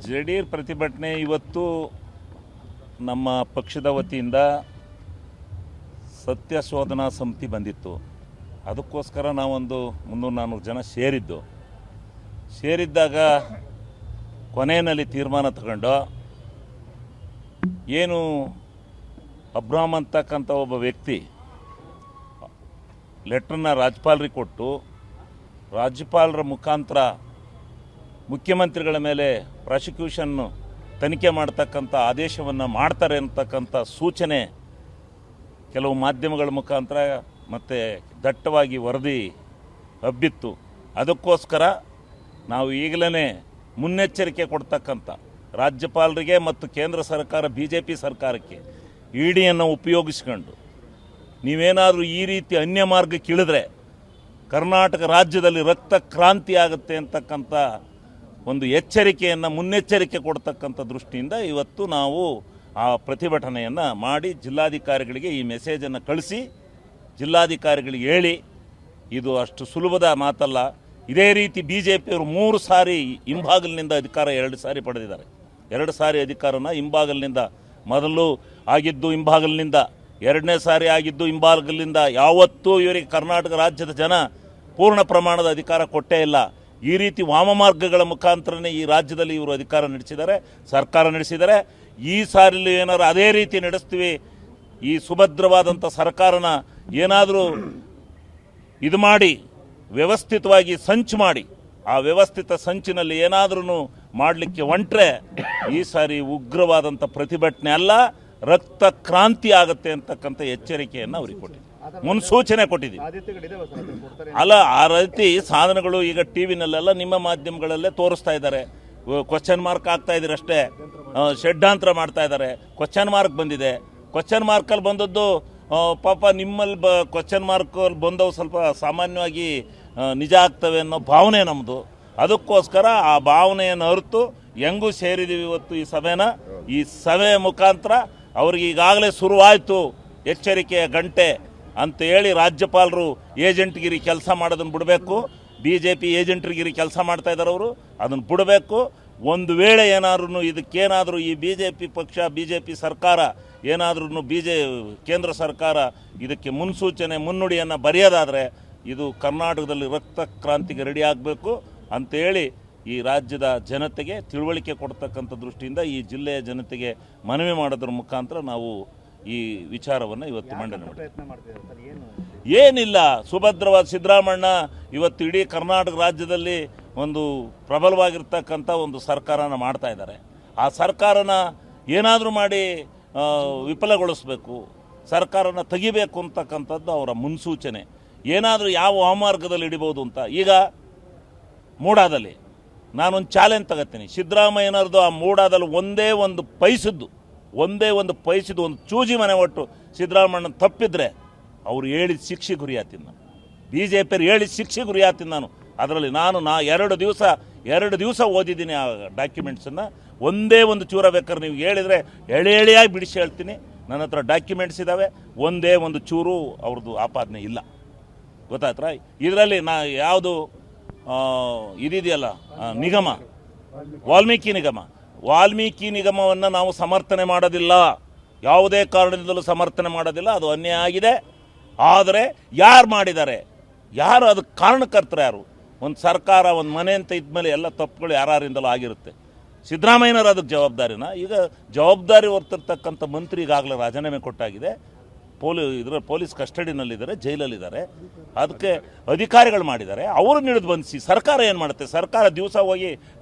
ಜಡೀರ್ ಪ್ರತಿಭಟನೆ ಇವತ್ತು ನಮ್ಮ ಪಕ್ಷದ ವತಿಯಿಂದ ಸತ್ಯ ಶೋಧನಾ ಸಮಿತಿ ಬಂದಿತ್ತು. ಅದಕ್ಕೋಸ್ಕರ ನಾವೊಂದು 300-400 ಜನ ಸೇರಿದ್ದಾಗ ಕೊನೆಯಲ್ಲಿ ತೀರ್ಮಾನ ತಗೊಂಡು ಏನು ಅಬ್ರಾಮ್ ಅಂತಕ್ಕಂಥ ಒಬ್ಬ ವ್ಯಕ್ತಿ ಲೆಟ್ರನ್ನ ರಾಜ್ಯಪಾಲರಿಗೆ ಕೊಟ್ಟು ರಾಜ್ಯಪಾಲರ ಮುಖಾಂತರ ಮುಖ್ಯಮಂತ್ರಿಗಳ ಮೇಲೆ ಪ್ರಾಸಿಕ್ಯೂಷನ್ ತನಿಖೆ ಮಾಡ್ತಕ್ಕಂಥ ಆದೇಶವನ್ನು ಮಾಡ್ತಾರೆ ಅಂತಕ್ಕಂಥ ಸೂಚನೆ ಕೆಲವು ಮಾಧ್ಯಮಗಳ ಮುಖಾಂತರ ಮತ್ತು ದಟ್ಟವಾಗಿ ವರದಿ ಹಬ್ಬಿತ್ತು. ಅದಕ್ಕೋಸ್ಕರ ನಾವು ಈಗಲೇ ಮುನ್ನೆಚ್ಚರಿಕೆ ಕೊಡ್ತಕ್ಕಂಥ ರಾಜ್ಯಪಾಲರಿಗೆ ಮತ್ತು ಕೇಂದ್ರ ಸರ್ಕಾರ BJP ಸರ್ಕಾರಕ್ಕೆ ಇಡಿಯನ್ನು ಉಪಯೋಗಿಸ್ಕೊಂಡು ನೀವೇನಾದರೂ ಈ ರೀತಿ ಅನ್ಯ ಮಾರ್ಗಕ್ಕೆ ಇಳಿದ್ರೆ ಕರ್ನಾಟಕ ರಾಜ್ಯದಲ್ಲಿ ರಕ್ತ ಕ್ರಾಂತಿ ಆಗುತ್ತೆ ಅಂತಕ್ಕಂಥ ಒಂದು ಎಚ್ಚರಿಕೆಯನ್ನು ಮುನ್ನೆಚ್ಚರಿಕೆ ಕೊಡ್ತಕ್ಕಂಥ ದೃಷ್ಟಿಯಿಂದ ಇವತ್ತು ನಾವು ಆ ಪ್ರತಿಭಟನೆಯನ್ನು ಮಾಡಿ ಜಿಲ್ಲಾಧಿಕಾರಿಗಳಿಗೆ ಈ ಮೆಸೇಜನ್ನು ಕಳಿಸಿ ಜಿಲ್ಲಾಧಿಕಾರಿಗಳಿಗೆ ಹೇಳಿ ಇದು ಅಷ್ಟು ಸುಲಭದ ಮಾತಲ್ಲ. ಇದೇ ರೀತಿ BJPಯವರು 3 ಸಾರಿ ಹಿಂಬಾಗಲಿನಿಂದ ಅಧಿಕಾರ 2 ಸಾರಿ ಪಡೆದಿದ್ದಾರೆ. 2 ಸಾರಿ ಅಧಿಕಾರನ ಹಿಂಬಾಗಲಿನಿಂದ, ಮೊದಲು ಆಗಿದ್ದು ಹಿಂಬಾಗಲಿನಿಂದ, 2ನೇ ಸಾರಿ ಆಗಿದ್ದು ಹಿಂಬಾಗಲಿನಿಂದ. ಯಾವತ್ತೂ ಇವರಿಗೆ ಕರ್ನಾಟಕ ರಾಜ್ಯದ ಜನ ಪೂರ್ಣ ಪ್ರಮಾಣದ ಅಧಿಕಾರ ಕೊಟ್ಟೇ ಇಲ್ಲ. ಈ ರೀತಿ ವಾಮಮಾರ್ಗಗಳ ಮುಖಾಂತರನೇ ಈ ರಾಜ್ಯದಲ್ಲಿ ಇವರು ಅಧಿಕಾರ ನಡೆಸಿದ್ದಾರೆ, ಸರ್ಕಾರ ನಡೆಸಿದ್ದಾರೆ. ಈ ಸಾರಿಲಿ ಏನಾದ್ರು ಅದೇ ರೀತಿ ನಡೆಸ್ತೀವಿ, ಈ ಸುಭದ್ರವಾದಂಥ ಸರ್ಕಾರನ ಏನಾದರೂ ಇದು ಮಾಡಿ ವ್ಯವಸ್ಥಿತವಾಗಿ ಸಂಚು ಮಾಡಿ ಆ ವ್ಯವಸ್ಥಿತ ಸಂಚಿನಲ್ಲಿ ಏನಾದ್ರೂ ಮಾಡಲಿಕ್ಕೆ ಹೊಂಟ್ರೆ ಈ ಸಾರಿ ಉಗ್ರವಾದಂಥ ಪ್ರತಿಭಟನೆ ಅಲ್ಲ, ರಕ್ತ ಕ್ರಾಂತಿ ಆಗುತ್ತೆ ಅಂತಕ್ಕಂಥ ಎಚ್ಚರಿಕೆಯನ್ನು ಅವ್ರಿಗೆ ಕೊಟ್ಟಿದ್ದೀವಿ, ಮುನ್ಸೂಚನೆ ಕೊಟ್ಟಿದ್ದೀವಿ. ಅಲ್ಲ, ಆ ರೀತಿ ಸಾಧನಗಳು ಈಗ ಟಿವಿನಲ್ಲೆಲ್ಲ ನಿಮ್ಮ ಮಾಧ್ಯಮಗಳಲ್ಲೇ ತೋರಿಸ್ತಾ ಇದ್ದಾರೆ. ಕ್ವಶನ್ ಮಾರ್ಕ್ ಆಗ್ತಾ ಇದ್ದೀರಿ ಅಷ್ಟೇ, ಷಡ್ಯಂತ್ರ ಮಾಡ್ತಾ ಇದ್ದಾರೆ. ಕ್ವಶನ್ ಮಾರ್ಕ್ ಬಂದಿದೆ. ಕ್ವಶನ್ ಮಾರ್ಕಲ್ಲಿ ಬಂದದ್ದು ಪಾಪ ನಿಮ್ಮಲ್ಲಿ ಕ್ವಶನ್ ಮಾರ್ಕಲ್ಲಿ ಬಂದವು ಸ್ವಲ್ಪ ಸಾಮಾನ್ಯವಾಗಿ ನಿಜ ಆಗ್ತವೆ ಅನ್ನೋ ಭಾವನೆ ನಮ್ಮದು. ಅದಕ್ಕೋಸ್ಕರ ಆ ಭಾವನೆಯನ್ನು ಅರಿತು ಹೆಂಗೂ ಸೇರಿದ್ದೀವಿ ಇವತ್ತು ಈ ಸಭೆನ. ಈ ಸಭೆ ಮುಖಾಂತರ ಅವ್ರಿಗೆ ಈಗಾಗಲೇ ಶುರುವಾಯಿತು ಎಚ್ಚರಿಕೆಯ ಗಂಟೆ ಅಂತ ಹೇಳಿ ರಾಜ್ಯಪಾಲರು ಏಜೆಂಟ್ಗಿರಿ ಕೆಲಸ ಮಾಡೋದನ್ನು ಬಿಡಬೇಕು. BJP ಏಜೆಂಟ್ರಿಗಿರಿ ಕೆಲಸ ಮಾಡ್ತಾ ಇದ್ದಾರೆ, ಅವರು ಅದನ್ನು ಬಿಡಬೇಕು. ಒಂದು ವೇಳೆ ಏನಾದ್ರೂ ಇದಕ್ಕೇನಾದರೂ ಈ BJP ಪಕ್ಷ BJP ಸರ್ಕಾರ ಏನಾದ್ರೂ ಕೇಂದ್ರ ಸರ್ಕಾರ ಇದಕ್ಕೆ ಮುನ್ಸೂಚನೆ ಮುನ್ನುಡಿಯನ್ನು ಬರೆಯೋದಾದರೆ ಇದು ಕರ್ನಾಟಕದಲ್ಲಿ ರಕ್ತ ಕ್ರಾಂತಿಗೆ ರೆಡಿ ಆಗಬೇಕು ಅಂತೇಳಿ ಈ ರಾಜ್ಯದ ಜನತೆಗೆ ತಿಳುವಳಿಕೆ ಕೊಡ್ತಕ್ಕಂಥ ದೃಷ್ಟಿಯಿಂದ ಈ ಜಿಲ್ಲೆಯ ಜನತೆಗೆ ಮನವಿ ಮಾಡೋದ್ರ ಮುಖಾಂತರ ನಾವು ಈ ವಿಚಾರವನ್ನು ಇವತ್ತು ಮಂಡನೆ ಮಾಡ್ತೀವಿ. ಏನಿಲ್ಲ, ಸುಭದ್ರವಾದ ಸಿದ್ದರಾಮಣ್ಣ ಇವತ್ತು ಇಡೀ ಕರ್ನಾಟಕ ರಾಜ್ಯದಲ್ಲಿ ಒಂದು ಪ್ರಬಲವಾಗಿರ್ತಕ್ಕಂಥ ಒಂದು ಸರ್ಕಾರನ ಮಾಡ್ತಾ ಇದ್ದಾರೆ. ಆ ಸರ್ಕಾರನ ಏನಾದರೂ ಮಾಡಿ ವಿಫಲಗೊಳಿಸಬೇಕು, ಸರ್ಕಾರನ ತೆಗಿಬೇಕು ಅಂತಕ್ಕಂಥದ್ದು ಅವರ ಮುನ್ಸೂಚನೆ. ಏನಾದರೂ ಯಾವ ವಾಮಮಾರ್ಗದಲ್ಲಿ ಹಿಡಿಬೋದು ಅಂತ. ಈಗ ಮೂಡಾದಲ್ಲಿ ನಾನೊಂದು ಚಾಲೆಂಜ್ ತಗೋತೀನಿ. ಸಿದ್ದರಾಮಯ್ಯನವ್ರದ್ದು ಆ ಮೂಡಾದಲ್ಲಿ ಒಂದೇ ಒಂದು ಪೈಸದ್ದು ಒಂದು ಚೂಜಿ ಮನೆ ಒಟ್ಟು ಸಿದ್ದರಾಮಣ್ಣ ತಪ್ಪಿದ್ರೆ ಅವ್ರು ಹೇಳಿದ ಶಿಕ್ಷೆ ಗುರಿಯಾತೀನಿ ನಾನು. BJPಯವ್ರು ಹೇಳಿದ ಶಿಕ್ಷೆ ಗುರಿಯಾತೀನಿ ನಾನು. ಅದರಲ್ಲಿ ನಾನು 2 ದಿವಸ ಓದಿದ್ದೀನಿ ಆ ಡಾಕ್ಯುಮೆಂಟ್ಸನ್ನು. ಒಂದೇ ಒಂದು ಚೂರ ಬೇಕಾದ್ರೆ ನೀವು ಹೇಳಿದರೆ ಎಳೆಯಾಗಿ ಬಿಡಿಸಿ ಹೇಳ್ತೀನಿ. ನನ್ನ ಹತ್ರ ಡಾಕ್ಯುಮೆಂಟ್ಸ್ ಇದ್ದಾವೆ. ಒಂದೇ ಒಂದು ಚೂರು ಅವ್ರದ್ದು ಆಪಾದನೆ ಇಲ್ಲ, ಗೊತ್ತಾಯ್ತಾ. ಇದರಲ್ಲಿ ಯಾವುದು ಇದಿದೆಯಲ್ಲ ನಿಗಮ, ವಾಲ್ಮೀಕಿ ನಿಗಮವನ್ನು ನಾವು ಸಮರ್ಥನೆ ಮಾಡೋದಿಲ್ಲ, ಯಾವುದೇ ಕಾರಣದಿಂದಲೂ ಸಮರ್ಥನೆ ಮಾಡೋದಿಲ್ಲ. ಅದು ಅನ್ಯಾಯ ಆಗಿದೆ. ಆದರೆ ಯಾರು ಮಾಡಿದ್ದಾರೆ, ಯಾರು ಅದಕ್ಕೆ ಕಾರಣಕರ್ತರು ಯಾರು? ಒಂದು ಸರ್ಕಾರ, ಒಂದು ಮನೆ ಅಂತ ಇದ್ಮೇಲೆ ಎಲ್ಲ ತಪ್ಪುಗಳು ಯಾರಿಂದಲೂ ಆಗಿರುತ್ತೆ. ಸಿದ್ದರಾಮಯ್ಯನವರು ಅದಕ್ಕೆ ಜವಾಬ್ದಾರಿನ. ಈಗ ಜವಾಬ್ದಾರಿ ಹೊರ್ತಿರ್ತಕ್ಕಂಥ ಮಂತ್ರಿ ಈಗಾಗಲೇ ರಾಜೀನಾಮೆ ಕೊಟ್ಟಾಗಿದೆ. ಪೊಲೀಸ್ ಕಸ್ಟಡಿನಲ್ಲಿದ್ದಾರೆ, ಜೈಲಲ್ಲಿದ್ದಾರೆ. ಅದಕ್ಕೆ ಅಧಿಕಾರಿಗಳು ಮಾಡಿದ್ದಾರೆ. ಅವರು ಹಿಡಿದು ಬಂಧಿಸಿ ಸರ್ಕಾರ ಏನು ಮಾಡುತ್ತೆ? ಸರ್ಕಾರ ದಿವಸ ಹೋಗಿ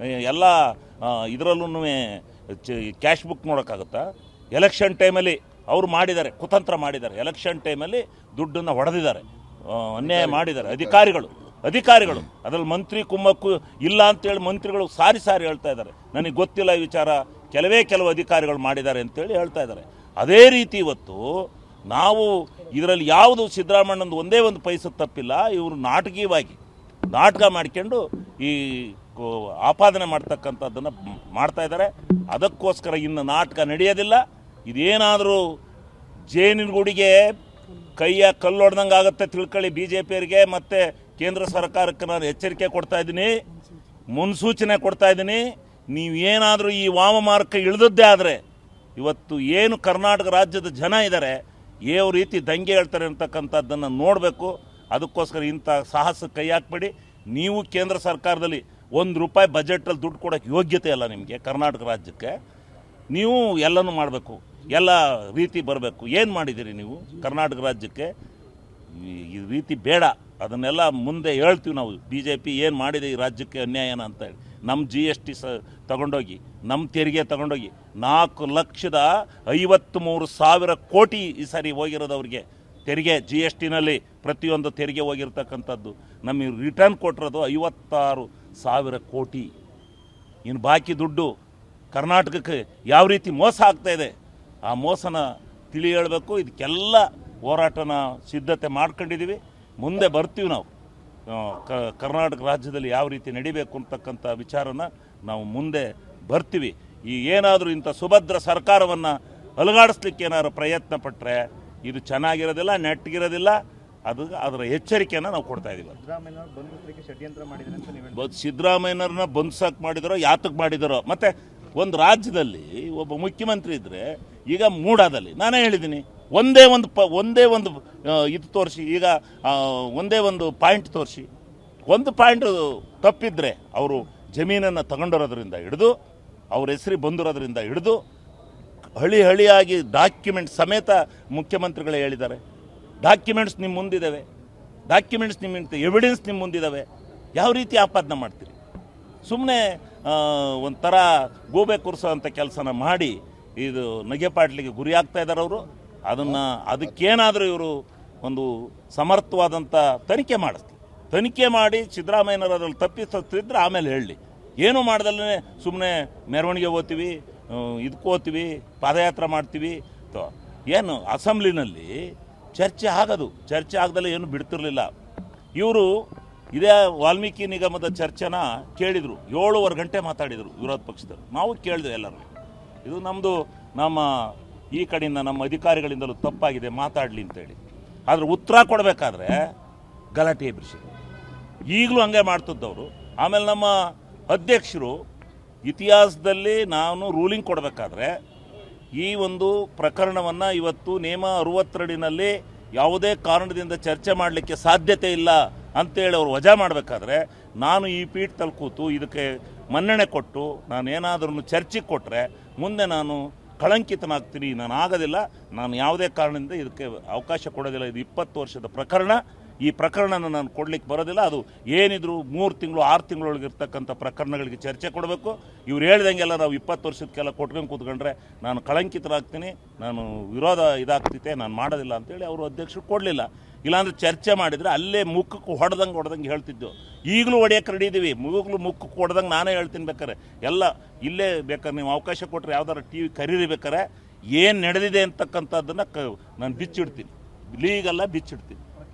ಎಲ್ಲ ಇದರಲ್ಲೂ ಕ್ಯಾಶ್ ಬುಕ್ ನೋಡೋಕ್ಕಾಗುತ್ತಾ? ಎಲೆಕ್ಷನ್ ಟೈಮಲ್ಲಿ ಅವರು ಮಾಡಿದ್ದಾರೆ, ಕುತಂತ್ರ ಮಾಡಿದ್ದಾರೆ. ಎಲೆಕ್ಷನ್ ಟೈಮಲ್ಲಿ ದುಡ್ಡನ್ನು ಹೊಡೆದಿದ್ದಾರೆ, ಅನ್ಯಾಯ ಮಾಡಿದ್ದಾರೆ ಅಧಿಕಾರಿಗಳು. ಅದರಲ್ಲಿ ಮಂತ್ರಿ ಕುಮ್ಮಕ್ಕು ಇಲ್ಲ ಅಂತೇಳಿ ಮಂತ್ರಿಗಳು ಸಾರಿ ಹೇಳ್ತಾ ಇದ್ದಾರೆ. ನನಗೆ ಗೊತ್ತಿಲ್ಲ ಈ ವಿಚಾರ, ಕೆಲವು ಅಧಿಕಾರಿಗಳು ಮಾಡಿದ್ದಾರೆ ಅಂತೇಳಿ ಹೇಳ್ತಾ ಇದ್ದಾರೆ. ಅದೇ ರೀತಿ ಇವತ್ತು ನಾವು ಇದರಲ್ಲಿ ಯಾವುದು ಸಿದ್ದರಾಮಣ್ಣಂದು ಒಂದೇ ಒಂದು ಪೈಸೆ ತಪ್ಪಿಲ್ಲ. ಇವರು ನಾಟಕ ಮಾಡ್ಕೊಂಡು ಈ ಆಪಾದನೆ ಮಾಡ್ತಕ್ಕಂಥದ್ದನ್ನು ಮಾಡ್ತಾ ಇದ್ದಾರೆ. ಅದಕ್ಕೋಸ್ಕರ ಇನ್ನು ನಾಟಕ ನಡೆಯೋದಿಲ್ಲ. ಇದೇನಾದರೂ ಜೇನಿನಗುಡಿಗೆ ಕೈಯ ಕಲ್ಲೊಡ್ದಂಗೆ ಆಗುತ್ತೆ ತಿಳ್ಕೊಳ್ಳಿ. BJPಯವರಿಗೆ ಮತ್ತು ಕೇಂದ್ರ ಸರ್ಕಾರಕ್ಕೆ ನಾನು ಎಚ್ಚರಿಕೆ ಕೊಡ್ತಾ ಇದ್ದೀನಿ, ಮುನ್ಸೂಚನೆ ಕೊಡ್ತಾ ಇದ್ದೀನಿ. ನೀವೇನಾದರೂ ಈ ವಾಮಮಾರ್ಗ ಇಳಿದದ್ದೇ ಆದರೆ ಇವತ್ತು ಏನು ಕರ್ನಾಟಕ ರಾಜ್ಯದ ಜನ ಇದ್ದಾರೆ ಯಾವ ರೀತಿ ದಂಗೆ ಹೇಳ್ತಾರೆ ಅಂತಕ್ಕಂಥದ್ದನ್ನು ನೋಡಬೇಕು. ಅದಕ್ಕೋಸ್ಕರ ಇಂಥ ಸಾಹಸಕ್ಕೆ ಕೈ ಹಾಕ್ಬೇಡಿ. ನೀವು ಕೇಂದ್ರ ಸರ್ಕಾರದಲ್ಲಿ ₹1 ಬಜೆಟಲ್ಲಿ ದುಡ್ಡು ಕೊಡೋಕ್ಕೆ ಯೋಗ್ಯತೆ ಅಲ್ಲ ನಿಮಗೆ. ಕರ್ನಾಟಕ ರಾಜ್ಯಕ್ಕೆ ನೀವು ಎಲ್ಲನೂ ಮಾಡಬೇಕು, ಎಲ್ಲ ರೀತಿ ಬರಬೇಕು. ಏನು ಮಾಡಿದ್ದೀರಿ ನೀವು ಕರ್ನಾಟಕ ರಾಜ್ಯಕ್ಕೆ? ಈ ರೀತಿ ಬೇಡ. ಅದನ್ನೆಲ್ಲ ಮುಂದೆ ಹೇಳ್ತೀವಿ ನಾವು. BJP ಏನು ಮಾಡಿದೆ ಈ ರಾಜ್ಯಕ್ಕೆ ಅನ್ಯಾಯನ ಅಂತ ಹೇಳಿ ನಮ್ಮ GST ತಗೊಂಡೋಗಿ, ನಮ್ಮ ತೆರಿಗೆ ತಗೊಂಡೋಗಿ 4,53,000 ಕೋಟಿ ಈ ಸಾರಿ ಹೋಗಿರೋದು ಅವ್ರಿಗೆ ತೆರಿಗೆ. GSTನಲ್ಲಿ ಪ್ರತಿಯೊಂದು ತೆರಿಗೆ ಹೋಗಿರ್ತಕ್ಕಂಥದ್ದು. ನಮಗೆ ರಿಟರ್ನ್ ಕೊಟ್ಟಿರೋದು 56,000 ಕೋಟಿ. ಇನ್ನು ಬಾಕಿ ದುಡ್ಡು ಕರ್ನಾಟಕಕ್ಕೆ ಯಾವ ರೀತಿ ಮೋಸ ಆಗ್ತಾಯಿದೆ ಆ ಮೋಸನ ತಿಳಿ ಹೇಳಬೇಕು. ಇದಕ್ಕೆಲ್ಲ ಹೋರಾಟನ ಸಿದ್ಧತೆ ಮಾಡ್ಕೊಂಡಿದ್ದೀವಿ. ಮುಂದೆ ಬರ್ತೀವಿ ನಾವು. ಕರ್ನಾಟಕ ರಾಜ್ಯದಲ್ಲಿ ಯಾವ ರೀತಿ ನಡಿಬೇಕು ಅಂತಕ್ಕಂಥ ವಿಚಾರನ ನಾವು ಮುಂದೆ ಬರ್ತೀವಿ. ಈ ಏನಾದರೂ ಇಂಥ ಸುಭದ್ರ ಸರ್ಕಾರವನ್ನು ಅಲುಗಾಡಿಸ್ಲಿಕ್ಕೆ ಏನಾದ್ರು ಪ್ರಯತ್ನ ಪಟ್ಟರೆ ಇದು ಚೆನ್ನಾಗಿರೋದಿಲ್ಲ, ನೆಟ್ಟಗಿರೋದಿಲ್ಲ. ಅದರ ಎಚ್ಚರಿಕೆಯನ್ನು ನಾವು ಕೊಡ್ತಾ ಇದ್ದೀವಿ. ಸಿದ್ದರಾಮಯ್ಯನವ್ರನ್ನ ಬಂಧಿಸಕ್ಕೆ ಮಾಡಿದಾರೋ, ಯಾತಕ್ಕೆ ಮಾಡಿದಾರೋ. ಮತ್ತು ಒಂದು ರಾಜ್ಯದಲ್ಲಿ ಒಬ್ಬ ಮುಖ್ಯಮಂತ್ರಿ ಇದ್ದರೆ, ಈಗ ಮೂಡಾದಲ್ಲಿ ನಾನೇ ಹೇಳಿದ್ದೀನಿ, ಒಂದೇ ಒಂದು ಇದು ತೋರಿಸಿ, ಈಗ ಒಂದೇ ಒಂದು ಪಾಯಿಂಟ್ ತೋರಿಸಿ. ಒಂದು ಪಾಯಿಂಟ್ ತಪ್ಪಿದ್ರೆ ಅವರು ಜಮೀನನ್ನು ತಗೊಂಡಿರೋದ್ರಿಂದ ಹಿಡಿದು, ಅವ್ರ ಹೆಸರು ಬಂದಿರೋದ್ರಿಂದ ಹಿಡಿದು ಹಳಿಯಾಗಿ ಡಾಕ್ಯುಮೆಂಟ್ ಸಮೇತ ಮುಖ್ಯಮಂತ್ರಿಗಳೇ ಹೇಳಿದ್ದಾರೆ. ಡಾಕ್ಯುಮೆಂಟ್ಸ್ ನಿಮ್ಮ ಮುಂದಿದ್ದಾವೆ, ಎವಿಡೆನ್ಸ್ ನಿಮ್ಮ ಮುಂದಿದ್ದಾವೆ. ಯಾವ ರೀತಿ ಆಪಾದನೆ ಮಾಡ್ತೀರಿ? ಸುಮ್ಮನೆ ಒಂಥರ ಗೂಬೆ ಕೂರಿಸೋ ಅಂಥ ಕೆಲಸನ ಮಾಡಿ ಇದು ನಗೆಪಾಟ್ಲಿಗೆ ಗುರಿ ಆಗ್ತಾ ಇದ್ದಾರೆ ಅವರು. ಅದಕ್ಕೇನಾದರೂ ಇವರು ಒಂದು ಸಮರ್ಥವಾದಂಥ ತನಿಖೆ ಮಾಡಿ ಸಿದ್ದರಾಮಯ್ಯನವರು ಅದರಲ್ಲಿ ತಪ್ಪಿಸ್ತಿದ್ರೆ ಆಮೇಲೆ ಹೇಳಲಿ. ಏನೂ ಮಾಡ್ದಲ್ಲೇ ಸುಮ್ಮನೆ ಮೆರವಣಿಗೆ ಹೋಗ್ತೀವಿ, ಇದಕ್ಕೆ ಹೋಗ್ತೀವಿ, ಪಾದಯಾತ್ರೆ ಮಾಡ್ತೀವಿ. ಏನು ಅಸೆಂಬ್ಲಿನಲ್ಲಿ ಚರ್ಚೆ ಆಗದಲ್ಲೇ ಏನು ಬಿಡ್ತಿರಲಿಲ್ಲ. ಇವರು ಇದೇ ವಾಲ್ಮೀಕಿ ನಿಗಮದ ಚರ್ಚೆನ ಕೇಳಿದರು. 7.5 ಗಂಟೆ ಮಾತಾಡಿದರು ವಿರೋಧ ಪಕ್ಷದವರು. ನಾವು ಕೇಳಿದ್ವಿ ಎಲ್ಲರೂ. ಇದು ನಮ್ಮ ಈ ಕಡೆಯಿಂದ ನಮ್ಮ ಅಧಿಕಾರಿಗಳಿಂದಲೂ ತಪ್ಪಾಗಿದೆ, ಮಾತಾಡಲಿ ಅಂತೇಳಿ. ಆದರೆ ಉತ್ತರ ಕೊಡಬೇಕಾದ್ರೆ ಗಲಾಟೆ ಎಬ್ಬಿಸಿದ್ರು. ಈಗಲೂ ಹಂಗೆ ಮಾಡ್ತಿದ್ದವರು. ಆಮೇಲೆ ನಮ್ಮ ಅಧ್ಯಕ್ಷರು ಇತಿಹಾಸದಲ್ಲಿ ನಾನು ರೂಲಿಂಗ್ ಕೊಡಬೇಕಾದ್ರೆ ಈ ಒಂದು ಪ್ರಕರಣವನ್ನು ಇವತ್ತು ನಿಯಮ 62ನಲ್ಲಿ ಯಾವುದೇ ಕಾರಣದಿಂದ ಚರ್ಚೆ ಮಾಡಲಿಕ್ಕೆ ಸಾಧ್ಯತೆ ಇಲ್ಲ ಅಂತೇಳಿ ಅವರು ವಜಾ ಮಾಡಬೇಕಾದ್ರೆ ನಾನು ಈ ಪೀಠದಲ್ಲಿ ಕೂತು ಇದಕ್ಕೆ ಮನ್ನಣೆ ಕೊಟ್ಟು ನಾನೇನಾದ್ರೂ ಚರ್ಚೆಗೆ ಕೊಟ್ಟರೆ ಮುಂದೆ ನಾನು ಕಳಂಕಿತನಾಗ್ತೀನಿ. ನಾನು ಆಗೋದಿಲ್ಲ. ನಾನು ಯಾವುದೇ ಕಾರಣದಿಂದ ಇದಕ್ಕೆ ಅವಕಾಶ ಕೊಡೋದಿಲ್ಲ. ಇದು 20 ವರ್ಷದ ಪ್ರಕರಣ. ಈ ಪ್ರಕರಣನ ನಾನು ಕೊಡಲಿಕ್ಕೆ ಬರೋದಿಲ್ಲ. ಅದು ಏನಿದ್ರು 3 ತಿಂಗಳು 6 ತಿಂಗಳೊಳಗೆ ಇರ್ತಕ್ಕಂಥ ಪ್ರಕರಣಗಳಿಗೆ ಚರ್ಚೆ ಕೊಡಬೇಕು. ಇವ್ರು ಹೇಳ್ದಂಗೆಲ್ಲ ನಾವು 20 ವರ್ಷಕ್ಕೆಲ್ಲ ಕೊಟ್ಕೊಂಡು ಕೂತ್ಕೊಂಡ್ರೆ ನಾನು ಕಳಂಕಿತರಾಗ್ತೀನಿ, ನಾನು ವಿರೋಧ ಇದಾಗ್ತಿತ್ತೆ, ನಾನು ಮಾಡೋದಿಲ್ಲ ಅಂತೇಳಿ ಅವರು ಅಧ್ಯಕ್ಷರು ಕೊಡಲಿಲ್ಲ. ಇಲ್ಲಾಂದ್ರೆ ಚರ್ಚೆ ಮಾಡಿದರೆ ಅಲ್ಲೇ ಮುಖಕ್ಕೆ ಹೊಡೆದಂಗೆ ಹೇಳ್ತಿದ್ದೆವು. ಈಗಲೂ ಹೊಡೆಯೋಕೆ ರೆಡಿ ಇದ್ದೀವಿ. ಮುಖಕ್ಕೆ ಹೊಡೆದಂಗೆ ನಾನೇ ಹೇಳ್ತೀನಿ. ಬೇಕಾರೆ ಎಲ್ಲ ಇಲ್ಲೇ ಬೇಕಾದ್ರೆ ನೀವು ಅವಕಾಶ ಕೊಟ್ಟರೆ ಯಾವ್ದಾರು TV ಕರೀರಿ, ಬೇಕಾರೆ ಏನು ನಡೆದಿದೆ ಅಂತಕ್ಕಂಥದ್ದನ್ನು ನಾನು ಬಿಚ್ಚಿಡ್ತೀನಿ. ಲೀಗಲ್ಲ ಬಿಚ್ಚಿಡ್ತೀನಿ.